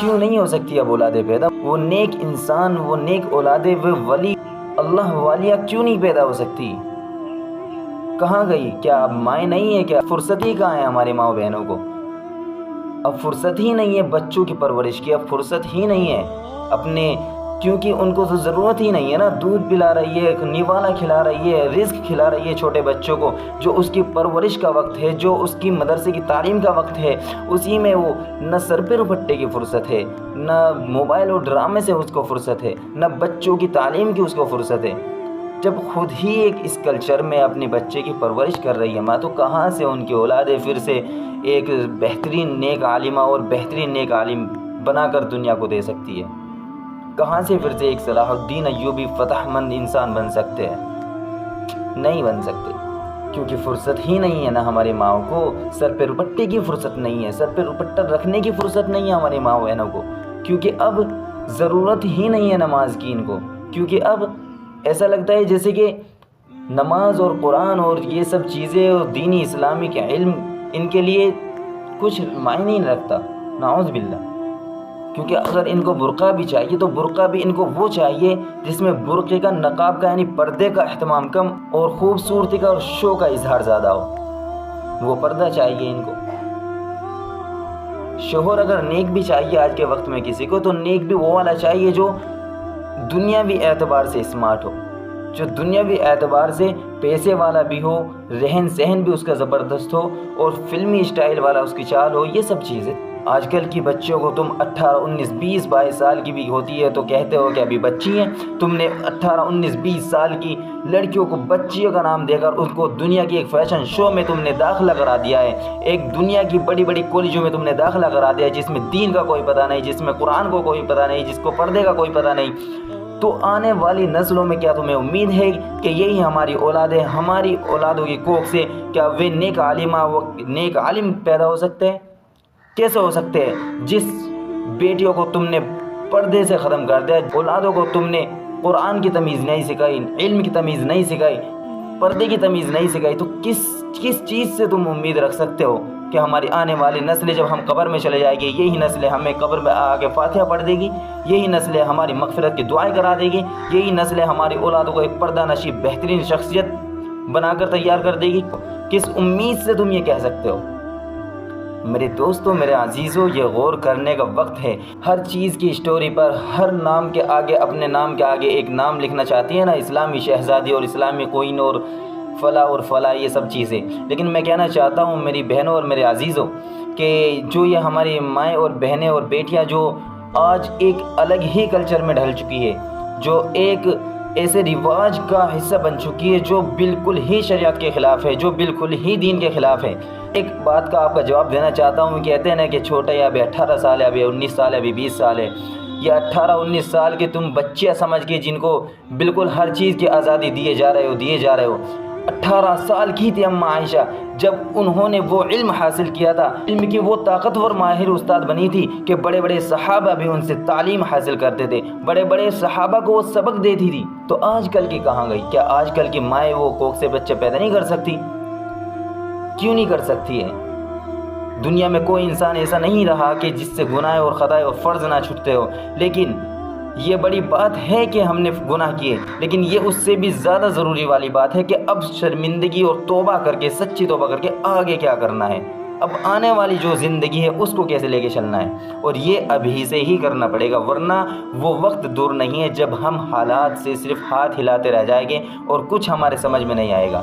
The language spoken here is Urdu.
کیوں نہیں ہو سکتی اب اولادیں پیدا؟ وہ نیک انسان، وہ نیک اولادیں، وہ ولی اللہ والیہ کیوں نہیں پیدا ہو سکتی؟ کہاں گئی؟ کیا اب مائیں نہیں ہے؟ کیا فرصت ہی کہاں ہے ہماری ماں بہنوں کو؟ اب فرصت ہی نہیں ہے بچوں کی پرورش کی، اب فرصت ہی نہیں ہے اپنے، کیونکہ ان کو تو ضرورت ہی نہیں ہے نا۔ دودھ پلا رہی ہے، نوالا کھلا رہی ہے، رزق کھلا رہی ہے چھوٹے بچوں کو، جو اس کی پرورش کا وقت ہے، جو اس کی مدرسے کی تعلیم کا وقت ہے، اسی میں وہ نہ سر پہ دوپٹے کی فرصت ہے، نہ موبائل اور ڈرامے سے اس کو فرصت ہے، نہ بچوں کی تعلیم کی اس کو فرصت ہے۔ جب خود ہی ایک اس کلچر میں اپنے بچے کی پرورش کر رہی ہے ماں، تو کہاں سے ان کی اولادیں پھر سے ایک بہترین نیک عالمہ اور بہترین نیک عالم بنا کر دنیا کو دے سکتی ہے؟ کہاں سے پھر سے ایک صلاح الدین ایوبی فتح مند انسان بن سکتے ہیں؟ نہیں بن سکتے، کیونکہ فرصت ہی نہیں ہے نا ہماری ماؤں کو، سر پہ دوپٹے کی فرصت نہیں ہے، سر پہ دوپٹہ رکھنے کی فرصت نہیں ہے ہماری ماں بہنوں کو، کیونکہ اب ضرورت ہی نہیں ہے نماز کی ان کو، کیونکہ اب ایسا لگتا ہے جیسے کہ نماز اور قرآن اور یہ سب چیزیں اور دینی اسلامی کے علم ان کے لیے کچھ معنی نہیں رکھتا، نعوذ باللہ۔ کیونکہ اگر ان کو برقع بھی چاہیے تو برقع بھی ان کو وہ چاہیے جس میں برقعے کا، نقاب کا یعنی پردے کا اہتمام کم اور خوبصورتی کا اور شو کا اظہار زیادہ ہو، وہ پردہ چاہیے ان کو۔ شوہر اگر نیک بھی چاہیے آج کے وقت میں کسی کو، تو نیک بھی وہ والا چاہیے جو دنیاوی اعتبار سے اسمارٹ ہو، جو دنیاوی اعتبار سے پیسے والا بھی ہو، رہن سہن بھی اس کا زبردست ہو، اور فلمی اسٹائل والا اس کی چال ہو۔ یہ سب چیزیں آج کل کی بچوں کو تم 18 19 20 22 سال کی بھی ہوتی ہے تو کہتے ہو کہ ابھی بچی ہیں۔ تم نے 18 19 20 سال کی لڑکیوں کو بچیوں کا نام دے کر ان کو دنیا کی ایک فیشن شو میں تم نے داخلہ کرا دیا ہے، ایک دنیا کی بڑی بڑی کالجوں میں تم نے داخلہ کرا دیا ہے، جس میں دین کا کوئی پتہ نہیں، جس میں قرآن کو کوئی پتہ نہیں، جس کو پردے کا کوئی پتہ نہیں۔ تو آنے والی نسلوں میں کیا تمہیں امید ہے کہ یہی ہماری اولادیں، ہماری اولادوں کی کوکھ سے کیا وہ نیک عالمہ، وہ نیک عالم پیدا ہو سکتے ہیں؟ کیسے ہو سکتے ہیں؟ جس بیٹیوں کو تم نے پردے سے ختم کر دیا، اولادوں کو تم نے قرآن کی تمیز نہیں سکھائی، علم کی تمیز نہیں سکھائی، پردے کی تمیز نہیں سکھائی، تو کس چیز سے تم امید رکھ سکتے ہو کہ ہماری آنے والی نسلیں جب ہم قبر میں چلے جائیں گے، یہی نسلیں ہمیں قبر میں آ کے فاتحہ پڑھ دے گی، یہی نسلیں ہماری مغفرت کی دعائیں کرا دے گی، یہی نسلیں ہماری اولادوں کو ایک پردہ نشی بہترین شخصیت بنا کر تیار کر دے گی؟ کس امید سے تم یہ کہہ سکتے ہو؟ میرے دوستوں، میرے عزیزوں، یہ غور کرنے کا وقت ہے۔ ہر چیز کی اسٹوری پر، ہر نام کے آگے، اپنے نام کے آگے ایک نام لکھنا چاہتی ہے نا، اسلامی شہزادی اور اسلامی کوئین اور فلاں یہ سب چیزیں۔ لیکن میں کہنا چاہتا ہوں میری بہنوں اور میرے عزیزوں کہ جو یہ ہماری مائیں اور بہنیں اور بیٹیاں جو آج ایک الگ ہی کلچر میں ڈھل چکی ہے، جو ایک ایسے رواج کا حصہ بن چکی ہے جو بالکل ہی شریعت کے خلاف ہے، جو بالکل ہی دین کے خلاف ہے۔ ایک بات کا آپ کا جواب دینا چاہتا ہوں، کہتے ہیں نا کہ چھوٹا ہے، ابھی 18 سال ہے، ابھی 19 سال ہے، ابھی 20 سال ہے۔ یہ 18 19 سال کے تم بچیاں سمجھ کے جن کو بالکل ہر چیز کی آزادی دیے جا رہے ہو۔ 18 سال کی تھی اماں عائشہ جب انہوں نے وہ علم حاصل کیا تھا، علم کی وہ طاقتور ماہر استاد بنی تھی کہ بڑے بڑے صحابہ بھی ان سے تعلیم حاصل کرتے تھے، بڑے بڑے صحابہ کو وہ سبق دیتی تھی۔ تو آج کل کی کہاں گئی؟ کیا آج کل کی مائیں وہ کوکھ سے بچے پیدا نہیں کر سکتی؟ کیوں نہیں کر سکتی ہے؟ دنیا میں کوئی انسان ایسا نہیں رہا کہ جس سے گناہ اور خطائے اور فرض نہ چھوٹتے ہو، لیکن یہ بڑی بات ہے کہ ہم نے گناہ کیے، لیکن یہ اس سے بھی زیادہ ضروری والی بات ہے کہ اب شرمندگی اور توبہ کر کے، سچی توبہ کر کے آگے کیا کرنا ہے، اب آنے والی جو زندگی ہے اس کو کیسے لے کے چلنا ہے، اور یہ ابھی سے ہی کرنا پڑے گا، ورنہ وہ وقت دور نہیں ہے جب ہم حالات سے صرف ہاتھ ہلاتے رہ جائیں گے اور کچھ ہمارے سمجھ میں نہیں آئے گا۔